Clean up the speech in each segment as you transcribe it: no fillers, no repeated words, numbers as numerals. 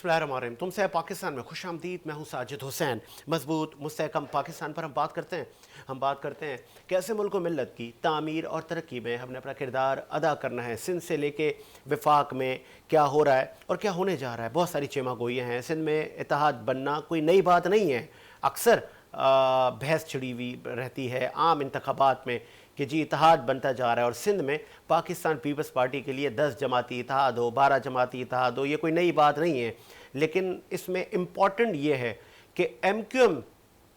बिस्मिल्लाहिर्रहमानिर्रहीम। तुमसे पाकिस्तान में खुश आमदीद। मैं हूँ साजिद हुसैन। मजबूत मुस्तहकम पाकिस्तान पर हम बात करते हैं कैसे मुल्क व मिल्लत की तामीर और तरक्की में हमने अपना किरदार अदा करना है। सिंध से लेके विफाक में क्या हो रहा है और क्या होने जा रहा है, बहुत सारी चेमा गोइयाँ हैं। सिंध में इत्तेहाद बनना कोई नई बात नहीं है। अक्सर बहस छिड़ी हुई रहती है आम इंतखाबात में कि जी इत्तेहाद बनता जा रहा है, और सिंध में पाकिस्तान पीपल्स पार्टी के लिए 10 जमाती इत्तेहाद हो, 12 जमाती इत्तेहाद हो, ये कोई नई बात नहीं है। लेकिन इसमें इम्पॉर्टेंट ये है कि MQM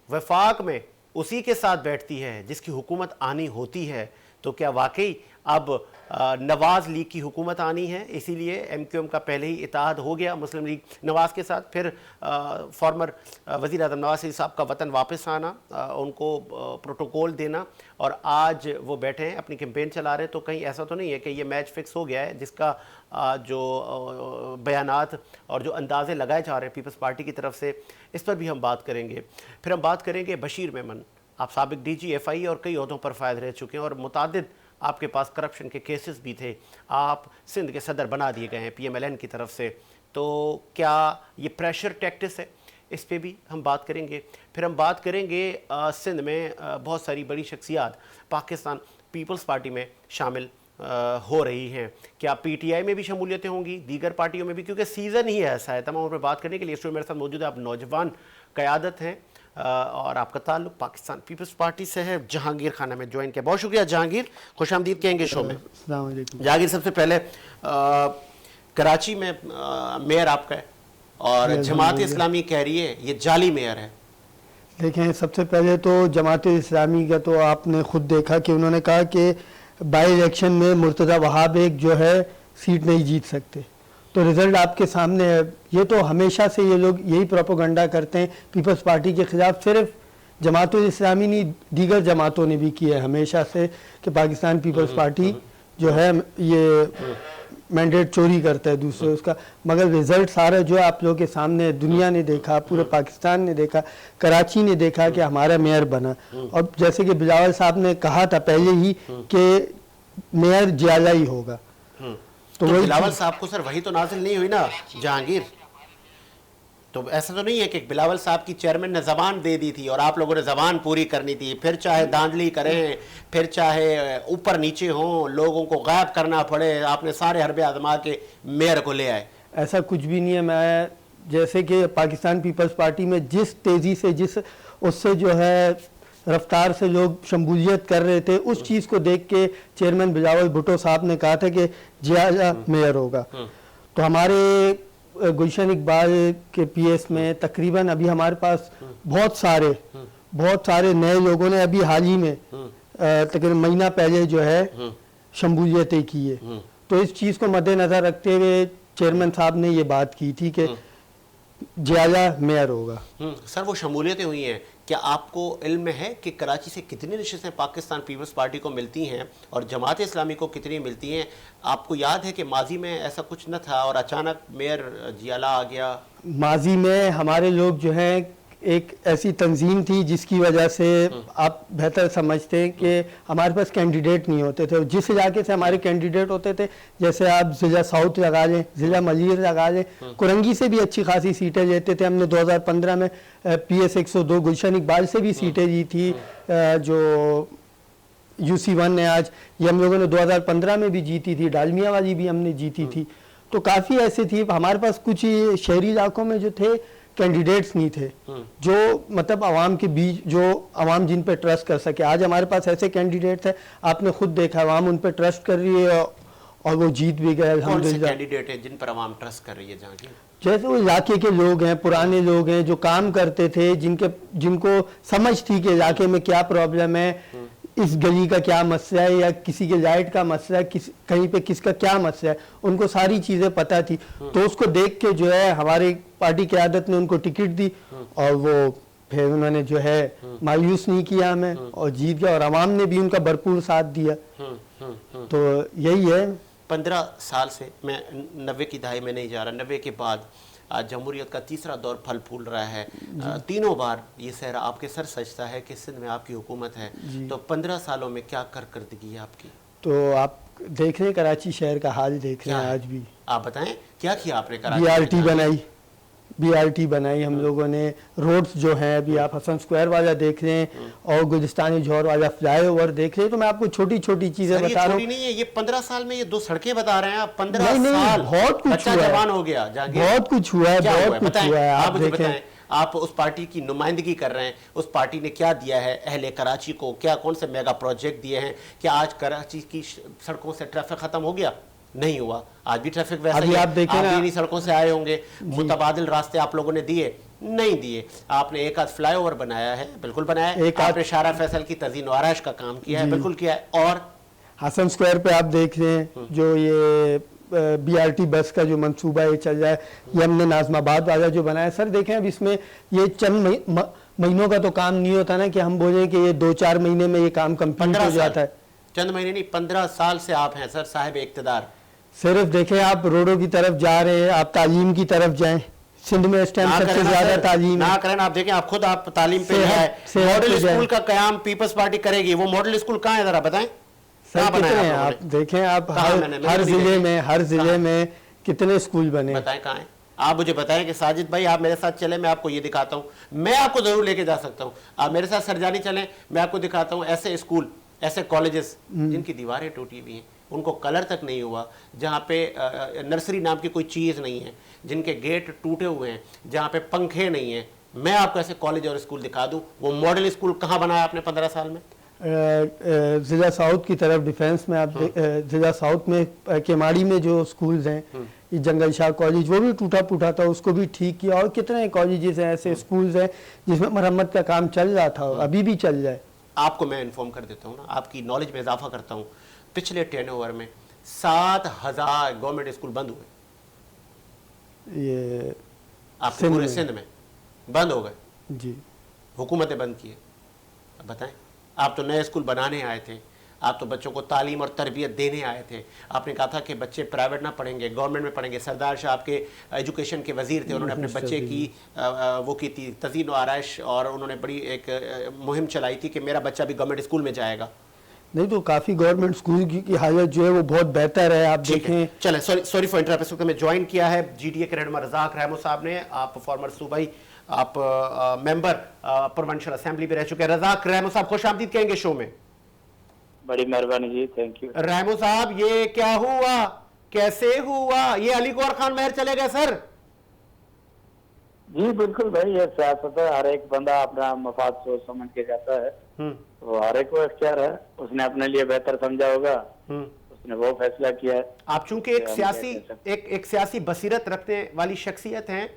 वफाक में उसी के साथ बैठती है जिसकी हुकूमत आनी होती है। तो क्या वाकई अब नवाज़ लीग की हुकूमत आनी है, इसीलिए MQM का पहले ही इत्तेहाद हो गया मुस्लिम लीग नवाज़ के साथ। फिर फॉर्मर वज़ीर आज़म नवाज़ शरीफ साहब का वतन वापस आना, उनको प्रोटोकॉल देना, और आज वो बैठे हैं अपनी कैंपेन चला रहे हैं। तो कहीं ऐसा तो नहीं है कि ये मैच फिक्स हो गया है, जिसका जो बयानात और जो अंदाज़े लगाए जा रहे हैं पीपल्स पार्टी की तरफ से, इस पर भी हम बात करेंगे। फिर हम बात करेंगे बशीर मेमन, आप साबिक DG FI और कई ओहदों पर फायद रह चुके हैं और मुतादिद आपके पास करप्शन के केसेस भी थे। आप सिंध के सदर बना दिए गए हैं PMLN की तरफ से, तो क्या ये प्रेशर टैक्टिस है, इस पे भी हम बात करेंगे। फिर हम बात करेंगे सिंध में बहुत सारी बड़ी शख्सियात पाकिस्तान पीपल्स पार्टी में शामिल हो रही हैं। क्या PTI में भी शमूलियतें होंगी, दीगर पार्टियों में भी, क्योंकि सीज़न ही ऐसा है। तमाम पर बात करने के लिए स्टूडियो मेरे साथ मौजूद है, आप नौजवान क़यादत हैं और आपका ताल्लुक पाकिस्तान पीपल्स पार्टी से है। जहांगीर खान हमें ज्वाइन किया, बहुत शुक्रिया जहांगीर, खुश आमदीद कहेंगे शो में। जहांगीर, सबसे पहले कराची में मेयर आपका है और जमात इस्लामी कह रही है ये जाली मेयर है। देखें, सबसे पहले तो जमात इस्लामी का तो आपने खुद देखा कि उन्होंने कहा कि बाई इलेक्शन में मुर्तज़ा वहाब एक जो है सीट नहीं जीत सकते, तो रिज़ल्ट आपके सामने है। ये तो हमेशा से ये लोग यही प्रोपोगंडा करते हैं पीपल्स पार्टी के ख़िलाफ़। सिर्फ जमात इस्लामी नहीं, दीगर जमातों ने भी किया है हमेशा से कि पाकिस्तान पीपल्स पार्टी जो है ये मैंडेट चोरी करता है दूसरे उसका। मगर रिज़ल्ट सारा जो है आप लोगों के सामने, दुनिया ने देखा, पूरे पाकिस्तान ने देखा, कराची ने देखा कि हमारा मेयर बना। और जैसे कि बिलावल साहब ने कहा था पहले ही कि मेयर जियाला ही होगा, तो बिलावल साहब को सर वही तो नाजिल नहीं हुई ना जहांगीर। तो ऐसा तो नहीं है कि बिलावल साहब की चेयरमैन ने ज़बान दे दी थी और आप लोगों ने ज़बान पूरी करनी थी, फिर चाहे धांधली करें, फिर चाहे ऊपर नीचे हों, लोगों को गायब करना पड़े, आपने सारे हरबे आजमा के मेयर को ले आए। ऐसा कुछ भी नहीं है। मैं जैसे कि पाकिस्तान पीपल्स पार्टी में जिस तेज़ी से, जिस उससे जो है रफ्तार से लोग शमूलियत कर रहे थे, उस चीज़ को देख के चेयरमैन बिलावल भुट्टो साहब ने कहा था कि जिया मेयर होगा। तो हमारे गुलशन इकबाल के PS में तकरीबन अभी हमारे पास बहुत सारे नए लोगों ने अभी हाल ही में तकरीबन महीना पहले जो है शमूलियतें की है। तो इस चीज़ को मद्देनज़र रखते हुए चेयरमैन साहब ने ये बात की थी कि जियाला मेयर होगा। सर, वो शमूलियतें हुई हैं, क्या आपको इल्म है कि कराची से कितनी नशिस्तें पाकिस्तान पीपल्स पार्टी को मिलती हैं और जमात इस्लामी को कितनी मिलती हैं? आपको याद है कि माजी में ऐसा कुछ न था और अचानक मेयर जियाला आ गया? माजी में हमारे लोग जो हैं, एक ऐसी तंजीम थी जिसकी वजह से आप बेहतर समझते हैं कि हमारे पास कैंडिडेट नहीं होते थे। जिस इलाके से हमारे कैंडिडेट होते थे, जैसे आप ज़िला साउथ लगा लें, ज़िला मलीर लगा लें, कुरंगी से भी अच्छी खासी सीटें लेते थे। हमने 2015 में PS 102 गुलशन इकबाल से भी सीटें ली थी, जो UC1 है आज, ये हम लोगों ने 2015 में भी जीती थी, डालमिया वाली भी हमने जीती थी। तो काफ़ी ऐसे थी हमारे पास। कुछ शहरी इलाकों में जो थे कैंडिडेट्स नहीं थे जो मतलब आवाम के बीच, जो आवाम जिन पे ट्रस्ट कर सके। आज हमारे पास ऐसे कैंडिडेट है, आपने खुद देखा, आवाम उन पे ट्रस्ट कर रही है और वो जीत भी गए अल्हम्दुलिल्लाह। कैंडिडेट है जिन पर आवाम ट्रस्ट कर रही है जहांगीर? जैसे वो इलाके के लोग हैं, पुराने लोग हैं जो काम करते थे, जिनको समझ थी कि इलाके में क्या प्रॉब्लम है, इस गली का क्या मसला है, या किसी के लाइट का मसला है, कहीं पे किसका क्या मसला है, उनको सारी चीज़ें पता थी। तो उसको देख के जो है हमारी पार्टी की आदत ने उनको टिकट दी और वो फिर उन्होंने जो है मायूस नहीं किया हमें और जीत गया, और आवाम ने भी उनका भरपूर साथ दिया। तो यही है। 15 साल से, मैं 90 की दहाई में नहीं जा रहा, 90 के बाद आज जमहूरियत का तीसरा दौर फल फूल रहा है। तीनों बार ये सहरा आपके सर सजता है कि सिंध में आपकी हुकूमत है। तो 15 सालों में क्या कारकर्दगी है आपकी? तो आप देख रहे हैं कराची शहर का हाल, देख रहे हैं आज भी। आप बताएं क्या किया आपने कराची? BRT बनाई, BRT बनाई हम लोगों ने, रोड्स जो हैं अभी आप हसन स्क्वायर वाला देख रहे हैं और गुलिस्तानी जौहर वाला फ्लाईओवर देख रहे हैं। तो मैं आपको छोटी छोटी चीजें सर, ये बता रहा छोटी हूँ। नहीं है, ये 15 साल में ये 2 सड़कें बता रहे हैं आप। 15 नहीं, नहीं, साल बहुत कुछ बच्चा हुआ है। जवान हो गया, जहांगीर। बहुत कुछ हुआ है, क्या बहुत कुछ बताएं, हुआ है। आप आप मुझे देखें, बताएं, आप उस पार्टी की नुमाइंदगी कर रहे हैं, उस पार्टी ने क्या दिया है अहले कराची को? क्या कौन से मेगा प्रोजेक्ट दिए हैं? क्या आज कराची की सड़कों से ट्रैफिक खत्म हो गया? नहीं हुआ, आज भी ट्रैफिक वैसा अभी ही है। आप देखें आप ना, भी इन्हीं सड़कों से आए होंगे, मुतबादिल रास्ते आप लोगों ने दिए नहीं दिए। आपने एक आध फ्लाईओवर बनाया है, बिल्कुल बनाया है। आपने शारा फैसल की तज़ीन व आराइश का काम किया है, बिल्कुल किया है। और हसन स्क्वायर पे आप देख रहे हैं जो ये BRT बस का जो मंसूबा ये चल रहा है, ये हमने नाजमाबाद वाला जो बनाया। सर देखें, अब इसमें ये चंद महीनों का तो काम नहीं होता ना कि हम बोलें कि ये 2-4 महीने में ये काम कंप्लीट हो जाता है। चंद महीने नहीं, 15 साल से आप हैं सर साहिब इक्तदार। सिर्फ देखें, आप रोडों की तरफ जा रहे हैं, आप तालीम की तरफ जाएं। सिंध में इस टाइम सबसे ज्यादा तालीम ना करें। आप देखें, आप खुद आप तालीम पे है। मॉडल स्कूल का कयाम पीपल्स पार्टी करेगी। वो मॉडल स्कूल कहाँ है, जरा बताएं। सर कितने हैं आप देखें, आप हर जिले में कितने स्कूल बने, बताएं कहाँ है। आप मुझे बताएं कि साजिद भाई आप मेरे साथ चले, मैं आपको ये दिखाता हूँ। मैं आपको जरूर लेके जा सकता हूँ। आप मेरे साथ सरजानी चलें, मैं आपको दिखाता हूँ ऐसे स्कूल, ऐसे कॉलेजेस जिनकी दीवारें टूटी हुई हैं, उनको कलर तक नहीं हुआ, जहाँ पे नर्सरी नाम की कोई चीज़ नहीं है, जिनके गेट टूटे हुए हैं, जहाँ पे पंखे नहीं हैं। मैं आपको ऐसे कॉलेज और स्कूल दिखा दूँ। वो मॉडल स्कूल कहाँ बनाया आपने 15 साल में? ज़िला साउथ की तरफ डिफेंस में आप ज़िला साउथ में केमाड़ी में जो स्कूल्स हैं, ये जंगल शाह कॉलेज वो भी टूटा फूटा था, उसको भी ठीक किया। और कितने कॉलेजेस हैं, ऐसे स्कूल्स हैं जिसमें मरम्मत का काम चल रहा था, अभी भी चल जाए। आपको मैं इन्फॉर्म कर देता हूँ ना, आपकी नॉलेज में इजाफा करता हूँ। पिछले 10 ओवर में 7000 गवर्नमेंट स्कूल बंद हुए। ये आपके पूरे सिंध में बंद हो गए जी, हुकूमतें बंद किए। अब बताएं, आप तो नए स्कूल बनाने आए थे, आप तो बच्चों को तालीम और तरबियत देने आए थे। आपने कहा था कि बच्चे प्राइवेट ना पढ़ेंगे, गवर्नमेंट में पढ़ेंगे। सरदार शाह आपके एजुकेशन के वजीर थे, उन्होंने अपने बच्चे की वो की थी तज़ीन व आराइश, और उन्होंने बड़ी एक मुहिम चलाई थी कि मेरा बच्चा भी गवर्नमेंट स्कूल में जाएगा। नहीं तो काफ़ी गवर्नमेंट स्कूल की हालत जो है वो बहुत बेहतर है, आप देखें। चलें, सॉरी फॉर इंटरप्शन में ज्वाइन किया है GDA के रहनुमा रज़ाक रहमो साहब ने। आप फॉर्मर सूबाई, आप मेंबर प्रोविंशियल असेंबली भी रह चुके हैं। रज़ाक रहमो साहब खुश आमदीद कहेंगे शो में। बड़ी मेहरबानी जी, थैंक यू। रहमो साहब, ये क्या हुआ, कैसे हुआ? ये अली गौहर खान महर चले गए सर? जी बिल्कुल भाई, ये सियासत है, हर एक बंदा अपना मफाद सोच समझ के जाता है, तो हर एक को इख्तियार है, उसने अपने लिए बेहतर समझा होगा, उसने वो फैसला किया है। आप चूंकि एक सियासी बसीरत रखने वाली शख्सियत हैं,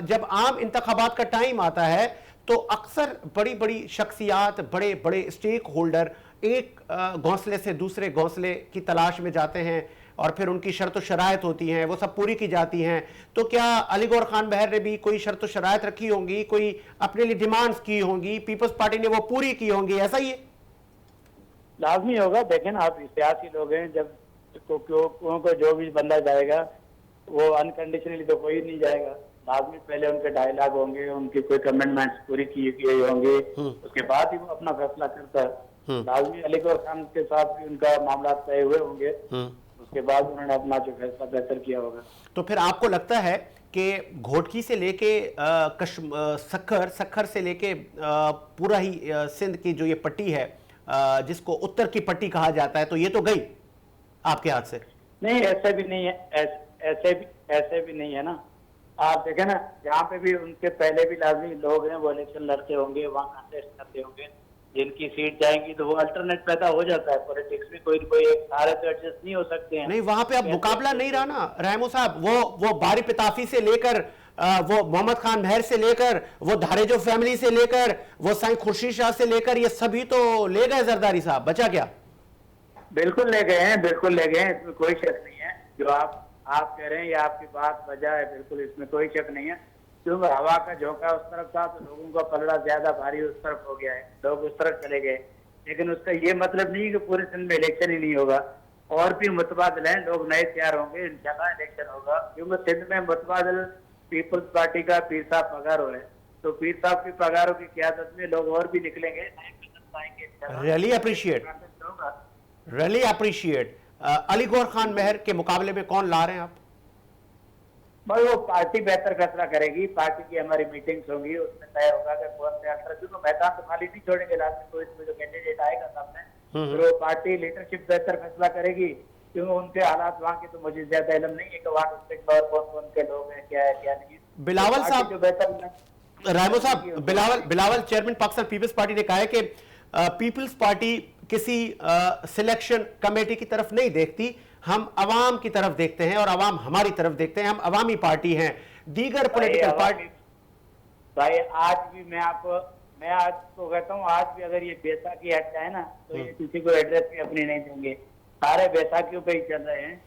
जब आम इंतखाबात का टाइम आता है तो अक्सर बड़ी बड़ी शख्सियात, बड़े बड़े स्टेक होल्डर एक घोंसले से दूसरे घोंसले की तलाश में जाते हैं और फिर उनकी शर्त शराइत होती हैं, वो सब पूरी की जाती हैं। तो क्या अली गौहर खान महर ने भी कोई शर्त शराइत रखी होंगी, कोई अपने लिए डिमांड्स की होंगी, पीपल्स पार्टी ने वो पूरी की होंगी, ऐसा ही है? लाजमी होगा। देखें ना, आप सियासी लोग हैं, जब को जो भी बंदा जाएगा वो अनकंडीशनली तो कोई नहीं जाएगा। लाजमी पहले उनके डायलॉग होंगे, उनकी कोई कमिटमेंट्स पूरी की गई होंगी, उसके बाद ही वो अपना फैसला करता है। लाजमी अली गौहर खान के साथ भी उनका मामला तय हुए होंगे, उसके बाद उन्होंने अपना जो फैसला बेहतर किया होगा। तो फिर आपको लगता है कि घोटकी से लेके सखर से लेके पूरा ही सिंध की जो ये पट्टी है, जिसको उत्तर की पट्टी कहा जाता है, तो ये तो गई आपके हाथ से? नहीं, ऐसे भी नहीं है, ऐसे भी नहीं है ना। आप देखें ना, यहाँ पे भी उनके पहले भी लाजमी लोग हैं, वो इलेक्शन लड़ते होंगे, वहाँ कंटेस्ट करते होंगे, जिनकी सीट जाएंगी तो वो अल्टरनेट पैदा हो जाता है पॉलिटिक्स में। कोई कोई एक सारे तो एडजस्ट नहीं हो सकते हैं। नहीं, वहां पे अब मुकाबला नहीं रहा ना रहमो साहब। वो बारी पिताफी से लेकर वो मोहम्मद खान महर से लेकर वो धारेजो फैमिली से लेकर वो साईं खुर्शीद शाह से लेकर ये सभी तो ले गए जरदारी साहब, बचा क्या? बिल्कुल ले गए हैं, बिल्कुल ले गए हैं, इसमें कोई शक नहीं है। जो आप कह रहे हैं, ये आपकी बात वजह है, बिल्कुल इसमें कोई शक नहीं है। क्योंकि हवा का झोंका उस तरफ था तो लोगों का पलड़ा ज्यादा भारी उस तरफ हो गया है, लोग उस तरफ चले गए। लेकिन उसका ये मतलब नहीं कि पूरे सिंध में इलेक्शन ही नहीं होगा, और भी मुतबादल हैं, लोग नए तैयार होंगे, इंशाल्लाह इलेक्शन होगा। क्योंकि सिंध में मुतबादल पीपल्स पार्टी का पीर साहब पगारो है, तो पीर साहब की पगारों की क़यादत में लोग और भी निकलेंगे, नए कदम आएंगे। Really appreciate. अली गौहर खान महर के मुकाबले में कौन ला रहे हैं आप? भाई वो पार्टी बेहतर फैसला करेगी, पार्टी की हमारी मीटिंग्स होंगी, उसमें तय होगा कि कौन से अल्ट्रा, क्योंकि मैदान तो खाली नहीं छोड़ेंगे लास्ट में, तो इसमें जो कैंडिडेट आएगा सामने फिर वो पार्टी लीडरशिप बेहतर फैसला करेगी, क्योंकि उनके हालात वहाँ के तो मुझे ज्यादा इल्म नहीं है कि वहाँ डिस्ट्रिक्ट और कौन कौन के लोग हैं, क्या है क्या नहीं है। बिलावल तो साहब, जो बेहतर रायमो साहब, Bilawal chairman Pakistan Peoples Party ने कहा है कि पीपल्स पार्टी किसी सिलेक्शन कमेटी की तरफ नहीं देखती, हम अवाम की तरफ देखते हैं और अवाम हमारी तरफ देखते हैं, हम अवामी पार्टी हैं। दीगर पॉलिटिकल पार्टी भाई आज भी मैं आज तो कहता हूँ, आज भी अगर ये बैसाखी हट जाए ना तो ये किसी को एड्रेस भी अपनी नहीं देंगे, सारे बैसाखियों पे ही चल रहे हैं।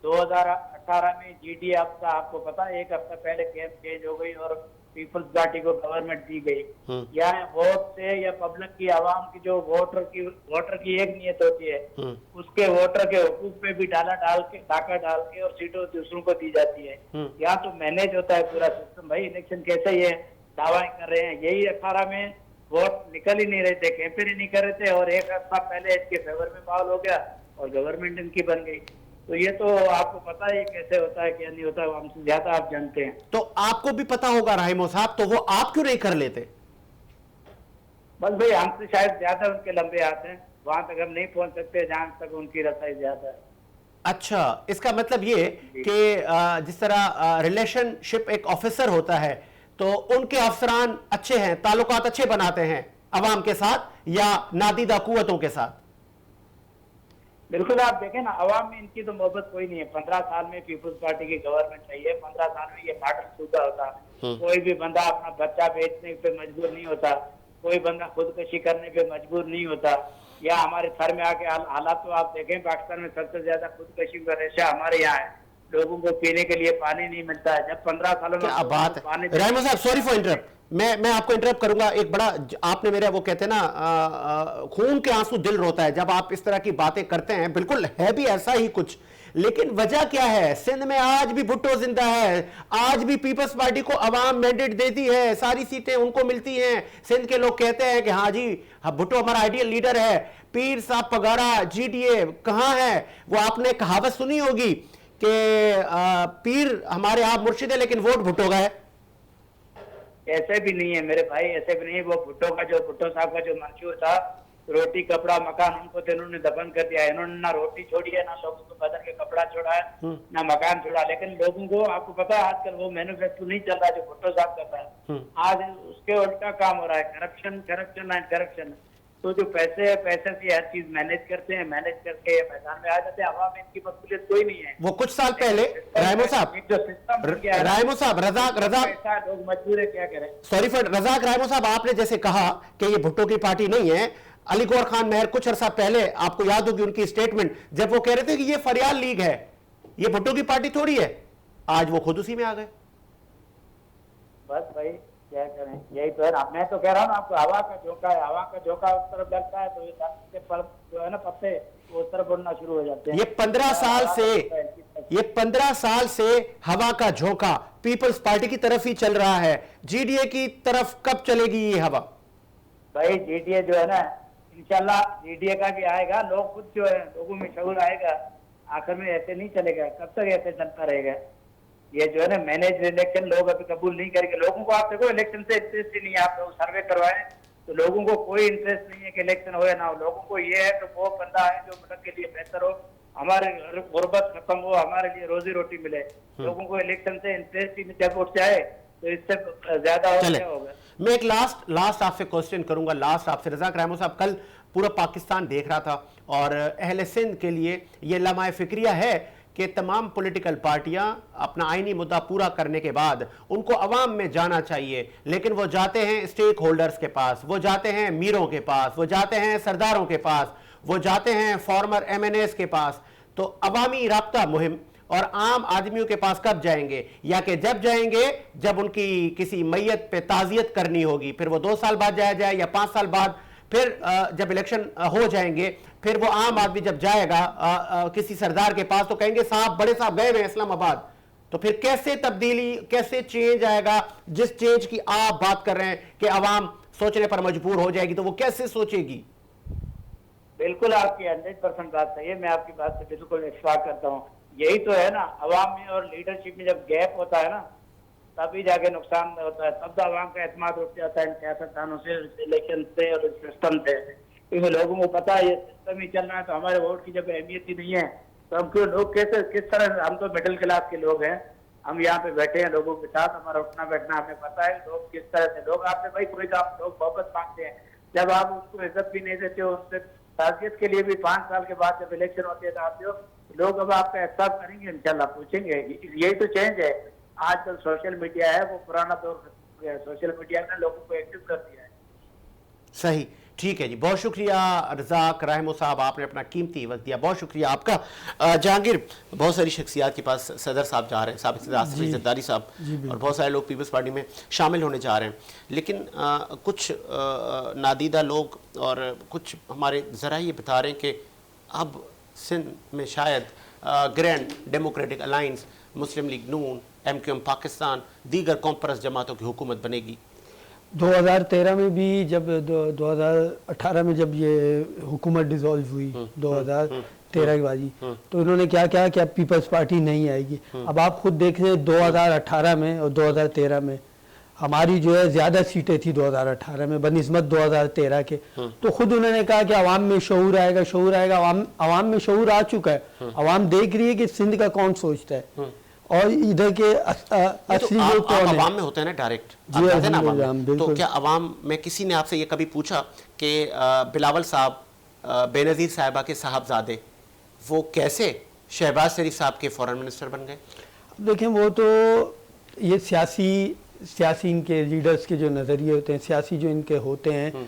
2018 में जीडी आपका आपको पता है, एक हफ्ता पहले कैंप चेंज हो गई और पीपल्स पार्टी को गवर्नमेंट दी गई। या वोट से या पब्लिक की आवाम की जो वोटर की एक नियत होती है, उसके वोटर के हुकूक पे भी डाका डाल के और सीटों दूसरों को दी जाती है। यहाँ तो मैनेज होता है पूरा सिस्टम। भाई इलेक्शन कैसे ये दावा कर रहे हैं, यही 18 में वोट निकल ही नहीं रहे थे, कैंपेन ही नहीं कर रहे थे, और एक हफ्ता पहले इसके फेवर में माहौल हो गया और गवर्नमेंट इनकी बन गई। तो ये तो आपको पता है कैसे होता है क्या नहीं होता, हमसे ज्यादा आप जानते हैं। तो आपको भी पता होगा राहिमो साहब, तो वो आप क्यों नहीं कर लेते? बस भाई हमसे शायद ज्यादा उनके लंबे हाथ हैं, वहां तक हम नहीं पहुंच सकते जहां तक उनकी रसाई ज्यादा है। अच्छा, इसका मतलब ये कि जिस तरह रिलेशनशिप एक ऑफिसर होता है, तो उनके अफसरान अच्छे हैं, ताल्लुकात अच्छे बनाते हैं अवाम के साथ या नादीदा कुव्वतों के साथ? बिल्कुल, आप देखें ना, अवाम में इनकी तो मोहब्बत कोई नहीं है। 15 साल में पीपल्स पार्टी की गवर्नमेंट चाहिए, 15 साल में ये मॉडल सूखा होता। कोई भी बंदा अपना बच्चा बेचने पे मजबूर नहीं होता, कोई बंदा खुदकशी करने पे मजबूर नहीं होता, या हमारे सर में आके हालात तो आप देखें, पाकिस्तान में सबसे ज्यादा खुदकशी का रेशा हमारे यहाँ है। लोगों को पीने के लिए पानी नहीं मिलता है। जब 15 सालों में क्या बात है राहिमो साहब, सॉरी फॉर इंटरप्ट, मैं आपको इंटरप्ट करूंगा। एक बड़ा आपने मेरे वो कहते हैं ना खून के आंसू दिल रोता है जब आप इस तरह की बातें करते हैं, बिल्कुल है भी ऐसा ही कुछ। लेकिन वजह क्या है? सिंध में आज भी भुट्टो जिंदा है, आज भी पीपल्स पार्टी को अवाम मैंडेट देती है, सारी सीटें उनको मिलती हैं। सिंध के लोग कहते हैं कि हाँ जी, भुट्टो हमारा आइडियल लीडर है। पीर साहब पगारा जीडीए कहां है? वो आपने कहावत सुनी होगी कि पीर हमारे आप मुर्शिद है लेकिन वोट भुट्टो का है। ऐसे भी नहीं है मेरे भाई, ऐसे भी नहीं है। वो भुट्टो साहब का जो मंशूर था, रोटी कपड़ा मकान, उनको तो इन्होंने दफन कर दिया। इन्होंने ना रोटी छोड़ी है, ना लोगों को बदन के कपड़ा छोड़ा है, ना मकान छोड़ा। लेकिन लोगों को आपको पता है आजकल वो मैन्युफैक्चर नहीं चल रहा जो भुट्टो साहब करता है। आज उसके उल्टा काम हो रहा है, करप्शन करप्शन एंड करप्शन। तो जो पैसे से हर चीज मैनेज करते हैं, मैनेज करके मैदान में आ जाते हैं। हवा में इनकी मकबूलियत कोई नहीं है। वो कुछ साल पहले राहिमो साहब, राहिमो साहब, रजाक लोग मजबूर है, क्या करें। सॉरी फॉर रजाक, राहिमो साहब आपने जैसे कहा कि ये भुट्टो की पार्टी नहीं है, अली गौर खान मेहर कुछ अरसा पहले आपको याद होगी उनकी स्टेटमेंट, जब वो कह रहे थे कि ये फरियाल लीग है, ये भुट्टो की पार्टी थोड़ी है, आज वो खुद उसी में आ गए। बस भाई क्या करें, यही तो है ना। मैं तो कह रहा हूँ ना आपको, हवा का झोंका है, हवा का झोंका उस तरफ लगता है तो ये जो है ना पत्ते वो उस तरफ उड़ना शुरू हो जाते हैं। ये 15 साल से हवा का झोंका पीपल्स पार्टी की तरफ ही चल रहा है। जीडीए की तरफ कब चलेगी ये हवा? भाई जीडीए जो है ना, इंशाल्लाह जीडीए का भी आएगा। लोग खुद जो है, लोगों में शऊर आएगा। आखिर में ऐसे नहीं चलेगा, कब तक ऐसे चलता रहेगा? ये जो है ना मैनेज इलेक्शन लोग अभी कबूल नहीं करेंगे। लोगों को आप देखो इलेक्शन से इंटरेस्ट ही नहीं है। आप लोग सर्वे करवाएं तो लोगों को कोई इंटरेस्ट नहीं है कि इलेक्शन हो या ना हो। लोगों को ये है तो वो बंदा है जो मुल्क के लिए बेहतर हो, हमारे गुर्बत खत्म हो, हमारे लिए रोजी रोटी मिले। लोगों को इलेक्शन से इंटरेस्ट ही जब उठ जाए तो इससे ज्यादा और क्या होगा। मैं एक लास्ट आपसे क्वेश्चन करूंगा, लास्ट आपसे। रजाक राहिमो साहब, कल पूरा पाकिस्तान देख रहा था और अहले सिंध के लिए ये लम्हा फिक्रिया है कि तमाम पॉलिटिकल पार्टियां अपना आईनी मुद्दा पूरा करने के बाद उनको अवाम में जाना चाहिए, लेकिन वो जाते हैं स्टेक होल्डर्स के पास, वो जाते हैं मीरों के पास, वो जाते हैं सरदारों के पास, वो जाते हैं फॉर्मर MNAs के पास। तो अवामी राब्ता मुहिम और आम आदमियों के पास कब जाएंगे? या कि जब जाएंगे जब उनकी किसी मैयत पे ताजियत करनी होगी, फिर वो 2 साल बाद जाया जाए या 5 साल बाद, फिर जब इलेक्शन हो जाएंगे फिर वो आम आदमी जब जाएगा किसी सरदार के पास तो कहेंगे साहब, बड़े साहब गए हुए इस्लामाबाद। तो फिर कैसे तब्दीली, कैसे चेंज आएगा? जिस चेंज की आप बात कर रहे हैं कि आवाम सोचने पर मजबूर हो जाएगी, तो वो कैसे सोचेगी? बिल्कुल आपकी 100% बात सही है। मैं आपकी बात से बिल्कुल इत्तेफाक करता हूँ। यही तो है ना, अवाम में और लीडरशिप में जब गैप होता है ना, तभी जाके नुकसान होता है। तब तो अवाम का एतमाद उठ जाता है इन सियासतदानों से, इलेक्शन से और सिस्टम से, क्योंकि लोगों को पता है ये सिस्टम ही चल रहा है। तो हमारे वोट की जब अहमियत ही नहीं है तो हम क्यों, लोग कैसे, किस तरह, हम तो मिडिल क्लास के लोग हैं, हम यहाँ पे बैठे हैं लोगों के साथ, हमारा उठना बैठना हमें पता है लोग किस तरह से, लोग आपसे भाई कोई काम लोग वापस मांगते हैं, जब आप उसको इज्जत भी नहीं देते हो, उससे ताज़ियत के लिए भी 5 साल के बाद जब इलेक्शन होते हैं तो आप जो लोग अब आपका एहसास करेंगे, इंशाल्लाह पूछेंगे। यही तो चेंज है। आजकल सोशल मीडिया है, वो पुराना दौर खत्म हो गया है, सोशल मीडिया ने लोगों को एक्टिव कर दिया है। सही, ठीक है जी, बहुत शुक्रिया रज़ाक रहमो साहब, आपने अपना कीमती वक्त दिया, बहुत शुक्रिया आपका। जहांगीर, बहुत सारी शख्सियात के पास सदर साहब जा रहे हैं, साबिक़ सदर आसिफ ज़रदारी साहब, और बहुत सारे लोग पीपल्स पार्टी में शामिल होने जा रहे हैं, लेकिन कुछ नादीदा लोग और कुछ हमारे ज़रा ये बता रहे हैं कि अब सिंध में शायद ग्रैंड डेमोक्रेटिक अलाइंस, मुस्लिम लीग नून, MQM पाकिस्तान, दीगर कौम परस्त जमातों की हुकूमत बनेगी। 2013 में भी, जब 2018 में जब ये हुकूमत डिसॉल्व हुई 2013 की बाजी, तो उन्होंने क्या कहा कि अब पीपल्स पार्टी नहीं आएगी। अब आप खुद देख रहे हैं 2018 में और 2013 में हमारी जो है ज़्यादा सीटें थी 2018 में बनिस्बत 2013 के। तो खुद उन्होंने कहा कि अवाम में शऊर आएगा, शऊर आएगा। अवाम में शऊर आ चुका है। अवाम देख रही है कि सिंध का कौन सोचता है और इधर के असली लोग कौन है। अवाम में होते हैं ना डायरेक्ट, जी, आप ना अवाम में। तो बिल्कुल। क्या अवाम में किसी ने आपसे ये कभी पूछा कि बिलावल साहब, बेनज़ीर साहिबा के साहबजादे, वो कैसे शहबाज शरीफ साहब के फॉरेन मिनिस्टर बन गए? देखें, वो तो ये सियासी इनके लीडर्स के जो नज़रिए होते हैं, सियासी जो इनके होते हैं,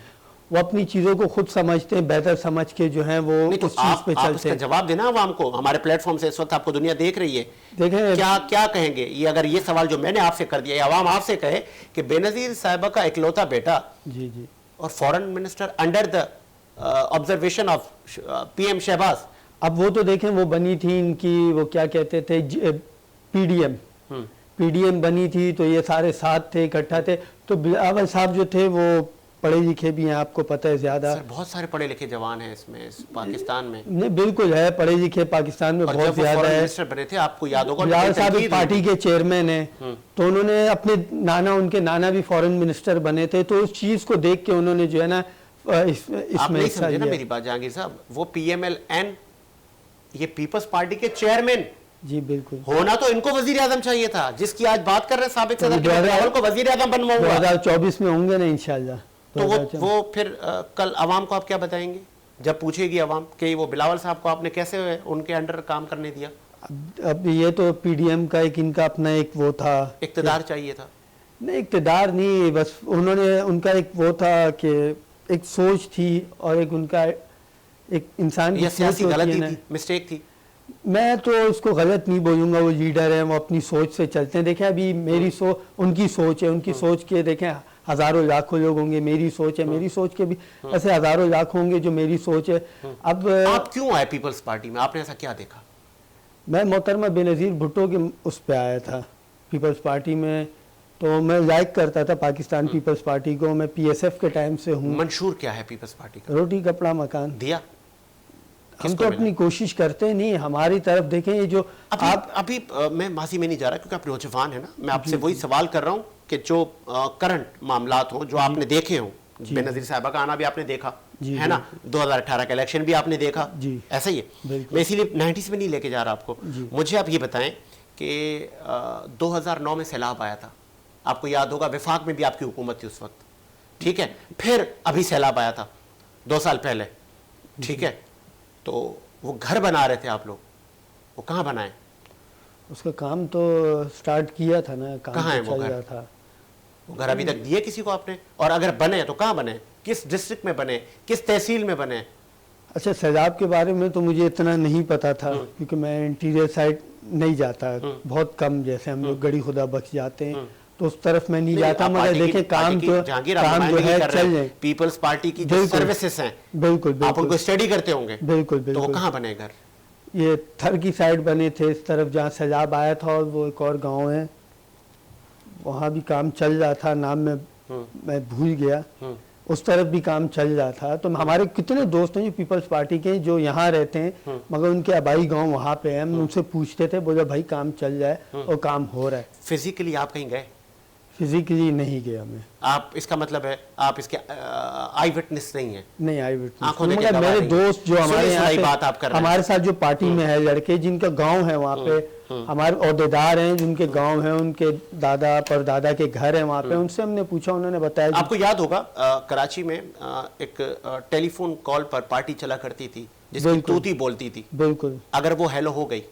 वो अपनी चीज़ों को खुद समझते हैं, बेहतर समझ के जो है वो तो उस चीज़ पे चलते हैं। जवाब देना अवाम को, हमारे प्लेटफॉर्म से इस वक्त आपको दुनिया देख रही है, देखें क्या कहेंगे ये, अगर ये सवाल जो मैंने आपसे कर दिया, अवाम आपसे कहे कि बेनज़ीर साहिबा का इकलौता बेटा जी जी और foreign minister under the observation of PM Shehbaz. अब वो तो देखें, वो बनी थी इनकी, वो क्या कहते थे, PDM बनी थी, तो ये सारे साथ थे, इकट्ठा थे। तो बिलावल साहब जो थे वो पढ़े लिखे भी हैं, आपको पता है ज़्यादा। बहुत सारे पढ़े लिखे जवान हैं इसमें, इस पाकिस्तान में। नहीं, बिल्कुल है, पढ़े लिखे पाकिस्तान में बहुत ज़्यादा है। मिनिस्टर बने थे, आपको याद होगा, बिलावल साहब पार्टी के चेयरमैन हैं, तो उन्होंने अपने उनके नाना भी फॉरेन मिनिस्टर बने थे, तो उस चीज़ को देख के उन्होंने जो है ना इसमें हिस्सा लिया। मेरी बात जहांगीर साहब, वो PMLN, ये पीपल्स पार्टी के चेयरमैन, जी बिल्कुल, होना तो इनको वजीर आजम चाहिए था, जिसकी आज बात कर रहे हैं साबिक़ सदर बिलावल को वजीर आजम बनवाऊंगा। 2024 में होंगे ना इंशाल्लाह। तो वो फिर कल अवाम को आप क्या बताएंगे जब पूछेगी अवाम कि वो बिलावल साहब को आपने कैसे उनके अंडर काम करने दिया? अब ये तो PDM का एक, इनका अपना एक वो था, इक़्तिदार चाहिए था। नहीं, इक़्तिदार नहीं, बस उन्होंने, उनका एक वो था कि एक सोच थी और एक उनका एक इंसान की सियासी गलती थी, मिस्टेक थी। मैं तो उसको गलत नहीं बोलूँगा, वो लीडर है, वो अपनी सोच से चलते हैं। देखें, अभी मेरी उनकी सोच है, उनकी सोच के देखें हज़ारों लाखों लोग होंगे, मेरी सोच है, मेरी सोच के भी ऐसे हज़ारों लाख होंगे जो मेरी सोच है। अब आप क्यों आए पीपल्स पार्टी में, आपने ऐसा क्या देखा? मैं मोहतरमा बेनज़ीर भुट्टो के उस पर आया था पीपल्स पार्टी में, तो मैं लाइक करता था पाकिस्तान पीपल्स पार्टी को। मैं PSF के टाइम से हूँ। मंशूर क्या है पीपल्स पार्टी का? रोटी कपड़ा मकान दिया। हम तो अपनी कोशिश करते नहीं, हमारी तरफ देखें ये जो अभी मैं माजी में नहीं जा रहा क्योंकि आप नौजवान है ना, मैं आपसे वही सवाल कर रहा हूँ कि जो करंट मामलात हो, जो आपने देखे हों, बेनज़ीर साहिबा का आना भी आपने देखा है ना, 2018 का इलेक्शन भी आपने देखा, ऐसा ही है। मैं इसीलिए 90s में नहीं लेके जा रहा आपको। मुझे आप ये बताएं कि 2009 में सैलाब आया था, आपको याद होगा, विफाक में भी आपकी हुकूमत थी उस वक्त, ठीक है। फिर अभी सैलाब आया था 2 साल पहले, ठीक है। तो वो घर बना रहे थे आप लोग, वो कहाँ बनाए? उसका काम तो स्टार्ट किया था ना, काम कहाँ है तो वो चल घर? रहा था। वो घर अभी तक दिए किसी को आपने? और अगर बने तो कहाँ बने, किस डिस्ट्रिक्ट में बने, किस तहसील में बने? अच्छा, सैलाब के बारे में तो मुझे इतना नहीं पता था क्योंकि मैं इंटीरियर साइड नहीं जाता, बहुत कम, जैसे हम लोग गड़ी खुदा बख्श जाते हैं तो उस तरफ मैं नहीं जाता। मगर देखें, काम जो है चल जाए। पीपल्स पार्टी की जो सर्विसेज हैं, बिल्कुल आप उनको स्टडी करते होंगे। बिल्कुल तो वो बिल्कुल। कहाँ बने घर? ये थर की साइड बने थे, इस तरफ जहाँ सैलाब आया था, और वो एक और गांव है, वहाँ भी काम चल रहा था, नाम मैं भूल गया, उस तरफ भी काम चल रहा था। तो हमारे कितने दोस्त हैं जो पीपल्स पार्टी के जो यहाँ रहते हैं मगर उनके आबाई गांव वहाँ पे है, हम उनसे पूछते थे, बोले भाई काम चल रहा है और काम हो रहा है। फिजिकली आप कहीं गए? फिजिकली नहीं गया मैं। आप, इसका मतलब है आप इसके आई विटनेस नहीं है? नहीं आई विटनेस, आंखों देखे मगर गवाह मेरे नहीं। दोस्त जो हमारे यहाँ सुनी से बात आप कर रहे हैं। हमारे साथ जो पार्टी में है लड़के जिनका गांव है वहाँ पे, हमारे ओहदेदार हैं जिनके गांव है, उनके दादा परदादा के घर है वहाँ पे, उनसे हमने पूछा, उन्होंने बताया आपको याद होगा कराची में एक टेलीफोन कॉल पर पार्टी चला करती थी जिसकी बिल्कुल। तूती बोलती थी। बिल्कुल। अगर वो हेलो हो गई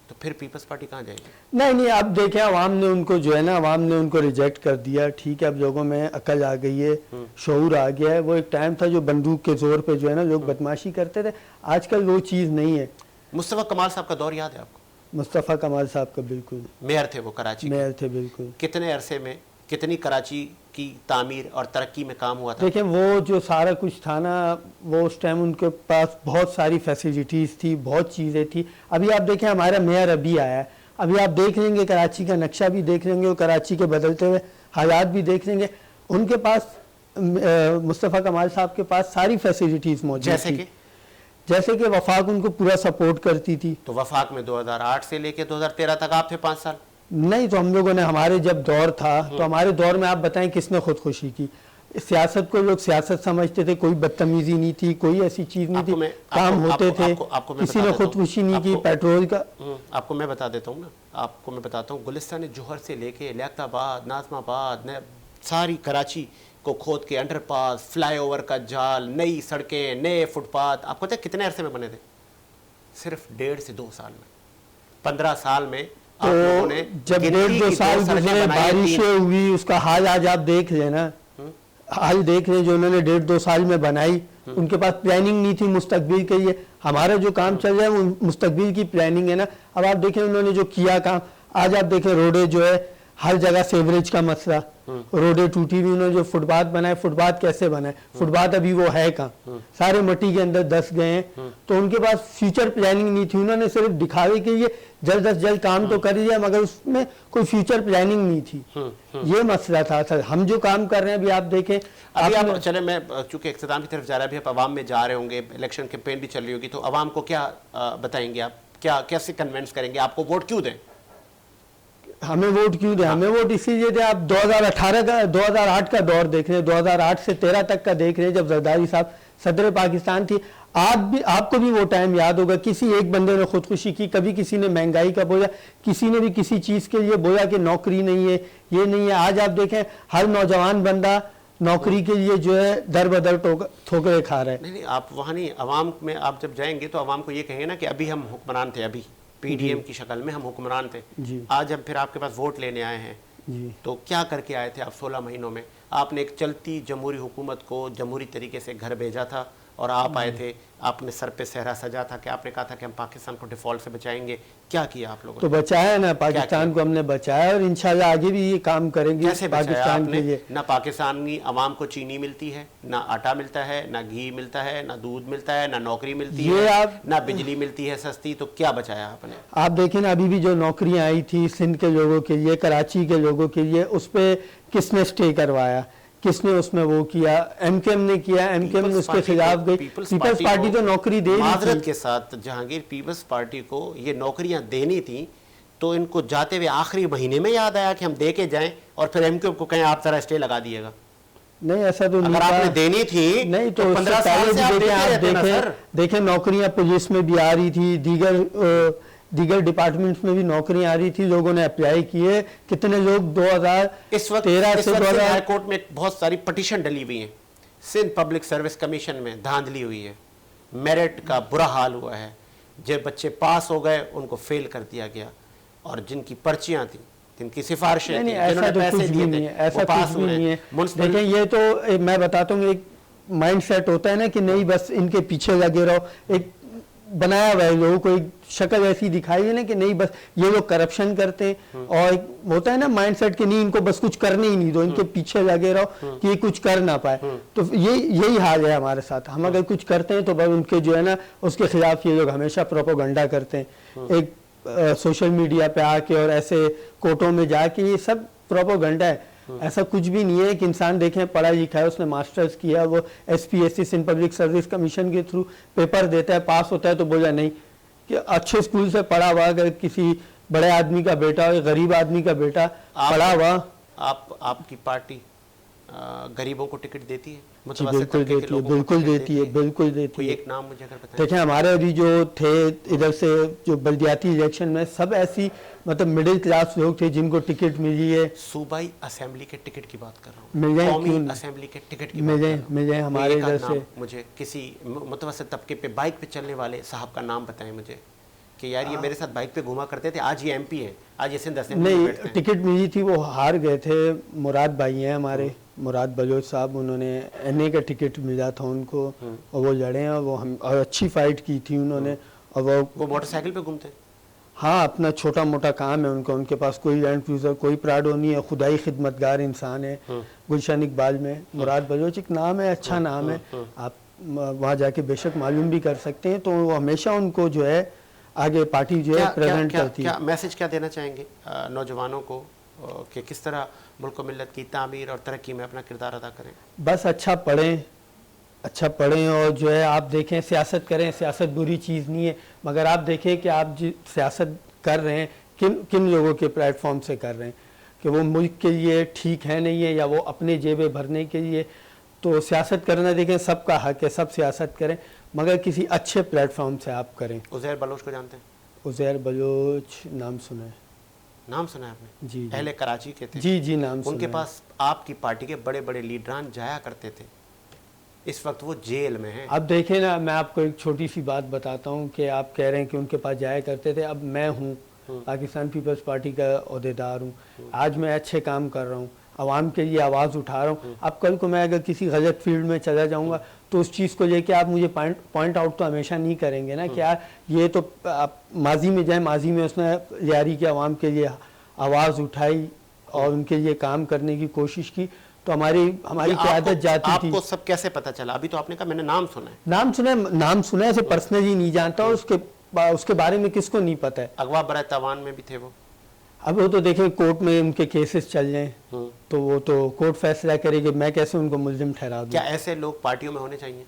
तो फिर पीपल्स पार्टी कहाँ जाएगी? नहीं नहीं, अब देखें अवाम ने उनको जो है ना, अवाम ने उनको रिजेक्ट कर दिया। ठीक है, अब लोगों में अकल आ गई है, शऊर आ गया है। वो एक टाइम था जो बंदूक के जोर पे जो है ना लोग बदमाशी करते थे, आजकल वो चीज़ नहीं है। मुस्तफा कमाल साहब का दौर याद है आपको? मुस्तफ़ा कमाल साहब का बिल्कुल मेयर थे वो कराची के। मेयर थे बिल्कुल। कितने अरसे में कितनी कराची की तामीर और तरक्की में काम हुआ था? देखें वो जो सारा कुछ था ना, वो उस टाइम उनके पास बहुत सारी फैसिलिटीज़ थी, बहुत चीज़ें थी। अभी आप देखें हमारा मेयर अभी आया है, अभी आप देख लेंगे कराची का नक्शा भी देख लेंगे और कराची के बदलते हुए हालात भी देख लेंगे। उनके पास मुस्तफ़ा कमाल साहब के पास सारी फैसिलिटीज़ मौजूद थी। जैसे कि वफाक उनको पूरा सपोर्ट करती थी। तो वफाक में 2008 से लेके 2013 तक आप थे 5 साल? नहीं, तो हम लोगों ने, हमारे जब दौर था तो हमारे दौर में आप बताएं किसने खुदकुशी की? सियासत को लोग सियासत समझते थे, कोई बदतमीजी नहीं थी, कोई ऐसी चीज नहीं थी, काम होते थे, किसी ने खुदकुशी नहीं की। पेट्रोल का आपको मैं बता देता हूँ ना, आपको मैं बताता हूँ, गुलिस्तान जोहर से लेके लियाकताबाद, नाज़माबाद, सारी कराची को खोद के अंडरपास, फ्लाईओवर का जाल, नई सड़कें, नए फुटपाथ, आपको पता है कितने अरसे में बने थे? सिर्फ 1.5 से 2 साल में। 15 साल में तो जब 1.5-2 साल गुजरे, बारिशें हुई, उसका हाल आज आप देख लेना, हाल देख रहे जो उन्होंने 1.5-2 साल में बनाई। उनके पास प्लानिंग नहीं थी मुस्तकबिल के लिए। हमारा जो काम चल रहा है वो मुस्तकबिल की प्लानिंग है ना। अब आप देखें उन्होंने जो किया काम, आज आप देखें रोडें जो है हर जगह सेवरेज का मसला, रोडें टूटी हुई, उन्होंने जो फुटपाथ बनाए, फुटपाथ कैसे बनाए? फुटपाथ अभी वो है कहाँ, सारे मिट्टी के अंदर धस गए हैं। तो उनके पास फ्यूचर प्लानिंग नहीं थी, उन्होंने सिर्फ दिखावे के लिए जल्द अज जल्द काम तो कर दिया मगर उसमें कोई फ्यूचर प्लानिंग नहीं थी। ये मसला था सर। हम जो काम कर रहे हैं अभी आप देखें, अभी आप चले, मैं चूंकि इख्तिताम की तरफ जा रहा है, अभी आप अवाम में जा रहे होंगे, इलेक्शन कैंपेन भी चल रही होगी, तो अवाम को क्या बताएंगे आप? क्या कैसे कन्विंस करेंगे? आपको वोट क्यों दें? हमें वोट क्यों दें? हमें वोट इसीलिए दें, आप 2008 का दौर देख रहे हैं, 2008 से 13 तक का देख रहे हैं जब जरदारी साहब सदर पाकिस्तान थी। आपको भी वो टाइम याद होगा, किसी एक बंदे ने खुदकुशी की, कभी किसी ने महंगाई का बोला, किसी ने भी किसी चीज़ के लिए बोला कि नौकरी नहीं है, ये नहीं है। आज आप देखें हर नौजवान बंदा नौकरी के लिए जो है दर बदर ठोकरें खा रहा है। नहीं, आप वहाँ नहीं, अवाम में आप जब जाएंगे तो अवाम को ये कहेंगे ना कि अभी हम हुक्मरान थे, अभी पीडीएम की शक्ल में हम हुक्मरान थे, आज हम फिर आपके पास वोट लेने आए हैं जी। तो क्या करके आए थे आप 16 महीनों में? आपने एक चलती जमहूरी हुकूमत को जमहूरी तरीके से घर भेजा था और आप आए थे, आपने सर पे सहरा सजा था कि आपने कहा था कि हम पाकिस्तान को डिफॉल्ट से बचाएंगे। क्या किया आप लोगों ने? तो बचाया ना, पाकिस्तान को हमने बचाया और इंशाल्लाह आगे भी ये काम करेंगे। कैसे पाकिस्तान के लिए? ना पाकिस्तानी अवाम को चीनी मिलती है, ना आटा मिलता है, ना घी मिलता है, ना दूध मिलता है, ना नौकरी मिलती है, ना बिजली मिलती है सस्ती, तो क्या बचाया आपने? आप देखें ना, अभी भी जो नौकरियां आई थी सिंध के लोगों के लिए, कराची के लोगों के लिए, उस पर किसने स्टे करवाया? किसने उसमें वो किया? एमकेएम ने किया, एमकेएम ने उसके खिलाफ गई। पीपल्स पार्टी तो नौकरी दे रही थी। माजरत के साथ जहांगीर, पीपल्स पार्टी को ये नौकरियां देनी थी तो इनको जाते हुए आखिरी महीने में याद आया कि हम दे के जाएं और फिर एमकेएम को कहें आप जरा स्टे लगा दिएगा। नहीं, ऐसा तो नहीं, अगर आपने देनी थी नहीं तो 15 साल से आप देखें नौकरियां पुलिस में भी आ रही थी, दीगर डिपार्टमेंट्स में भी नौकरियां आ रही थी, लोगों ने अप्लाई किए। कितने लोग 2013 से हाई कोर्ट में बहुत सारी पटिशन डली हुई हैं, सिंध पब्लिक सर्विस कमीशन में धांधली हुई है, मेरिट का बुरा हाल हुआ है, जब बच्चे पास हो गए उनको फेल कर दिया गया और जिनकी पर्चियां थी, जिनकी सिफारिशें थी, ऐसा तो कुछ भी नहीं है, ऐसा कुछ भी नहीं है। देखें ये तो मैं बताता हूँ, एक माइंड सेट होता है ना कि नहीं बस इनके पीछे लगे रहो, एक बनाया हुआ है लोगों को, एक शक्ल ऐसी दिखाई है ना कि नहीं बस ये लोग करप्शन करते हैं और एक होता है ना माइंड सेट कि नहीं इनको बस कुछ करने ही नहीं दो, इनके पीछे लगे रहो कि ये कुछ कर ना पाए। तो यही हाल है हमारे साथ। हम अगर कुछ करते हैं तो बस उनके जो है ना उसके खिलाफ ये लोग हमेशा प्रोपोगंडा करते हैं, एक सोशल मीडिया पे आके और ऐसे कोर्टों में जाके, ये सब प्रोपोगंडा है। ऐसा कुछ भी नहीं है। एक इंसान देखें पढ़ा लिखा है, उसने मास्टर्स किया, वो SPSC Sindh public service commission के थ्रू पेपर देता है, पास होता है तो बोला नहीं कि अच्छे स्कूल से पढ़ा हुआ, अगर किसी बड़े आदमी का बेटा हो, गरीब आदमी का बेटा पढ़ा हुआ। आपकी पार्टी गरीबों को टिकट देती है? जी बिल्कुल देती है, बिल्कुल देती है, बिल्कुल देती कोई है। एक नाम मुझे अगर बताएं। देखें हमारे अभी जो थे इधर से जो बल्दियाती इलेक्शन में, सब ऐसी मतलब मिडिल क्लास लोग थे जिनको टिकट मिली है। सूबाई असेंबली के टिकट की बात कर रहा हूँ, मिल जाए, कौमी क्यों नहीं? असेंबली के टिकट की मिल बात कर जाए, रहा हूँ। मिल जाए हमारे कोई एक आध इधर से। नाम मुझे किसी मुतवसत तबके पे बाइक पे चलने वाले साहब का नाम बताएं मुझे कि यार ये मेरे साथ बाइक पे घुमा करते थे, आज ये MP है, आज ये सिंध असेंबली में नहीं, बैठते हैं। टिकट मिली थी, वो हार गए थे। मुराद भाई हैं हमारे, मुराद बलोच साहब, उन्होंने NA का टिकट मिला था उनको और वो लड़े हैं, वो हम और अच्छी फाइट की थी उन्होंने। और वो मोटरसाइकिल पे घूमते हैं? हाँ, अपना छोटा मोटा काम है उनका, उनके पास कोई लैंड क्रूजर, कोई प्राडो नहीं है, खुदाई खिदमतगार इंसान है। गुलशन इकबाल में मुराद बलोच एक नाम है, अच्छा नाम है, आप वहाँ जाके बेशक मालूम भी कर सकते हैं। तो वो हमेशा उनको जो है आगे पार्टी जो है प्रेजेंट करती है। क्या मैसेज क्या देना चाहेंगे नौजवानों को कि किस तरह मुल्क व मिल्लत की तामीर और तरक्की में अपना किरदार अदा करें? बस अच्छा पढ़ें, अच्छा पढ़ें और जो है आप देखें सियासत करें। सियासत बुरी चीज़ नहीं है, मगर आप देखें कि आप जो सियासत कर रहे हैं किन किन लोगों के प्लेटफॉर्म से कर रहे हैं, कि वो मुल्क के लिए ठीक है नहीं है या वो अपने जेबें भरने के लिए। तो सियासत करना देखें सबका हक है, सब सियासत करें, मगर किसी अच्छे प्लेटफॉर्म से आप करें। उज़ैर बलोच को जानते हैं? उज़ैर बलोच नाम सुना है? नाम सुना है आपने? जी, पहले कराची के थे। जी जी, नाम सुना उनके है। पास आपकी पार्टी के बड़े बड़े लीडरान जाया करते थे, इस वक्त वो जेल में हैं। अब देखें ना, मैं आपको एक छोटी सी बात बताता हूँ कि आप कह रहे हैं कि उनके पास जाया करते थे। अब मैं हूँ पाकिस्तान पीपल्स पार्टी का ओहदेदार हूँ, आज मैं अच्छे काम कर रहा हूँ, आवाम के लिए आवाज़ उठा रहा हूँ। अब कल को मैं अगर किसी गलत फील्ड में चला जाऊँगा तो उस चीज़ को लेके आप मुझे पॉइंट आउट तो हमेशा नहीं करेंगे ना कि यार ये तो आप माजी में जाए, माजी में उसने यारी की आवाम के लिए आवाज़ उठाई और उनके लिए काम करने की कोशिश की, तो हमारी क़यादत जाती थी। आपको सब कैसे पता चला? अभी तो आपने कहा मैंने नाम सुना है। नाम सुना है, ऐसे पर्सनली नहीं जानता, और उसके बारे में किसको नहीं पता है। अगवा बराए तावान में भी थे वो? अब वो तो देखें कोर्ट में उनके केसेस चल रहे हैं, तो वो तो कोर्ट फैसला करेगी, मैं कैसे उनको मुल्जिम ठहरा दूं। क्या ऐसे लोग पार्टियों में होने चाहिए?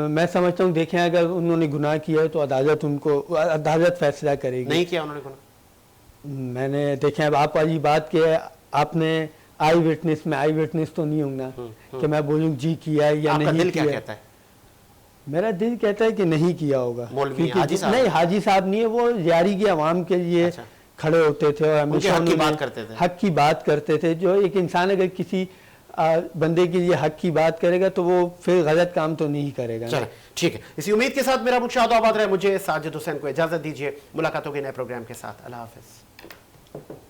मैं समझता हूँ देखें अगर उन्होंने गुनाह किया है तो अदालत फैसला करेगी। नहीं किया उन्होंने गुनाह? मैंने देखें, अब आप वाली बात के आपने आई विटनेस तो नहीं हूँ ना कि मैं बोलूँ जी किया है या आपका नहीं दिल किया। क्या कहता है? मेरा दिल कहता है कि नहीं किया होगा। मौलवी हाजी साहब? नहीं, हाजी साहब नहीं है, वो यारी की आवाम के लिए अच्छा। खड़े होते थे और हमेशा हक की उन्होंने बात करते थे। हक की बात करते थे। जो एक इंसान अगर किसी बंदे के लिए हक की बात करेगा तो वो फिर गलत काम तो नहीं करेगा ना। चलो ठीक है, इसी उम्मीद के साथ मेरा मुख्य आबाद रहे। मुझे साजिद हुसैन को इजाजत दीजिए, मुलाकात होगी नए प्रोग्राम के साथ। अल्लाह हाफिज।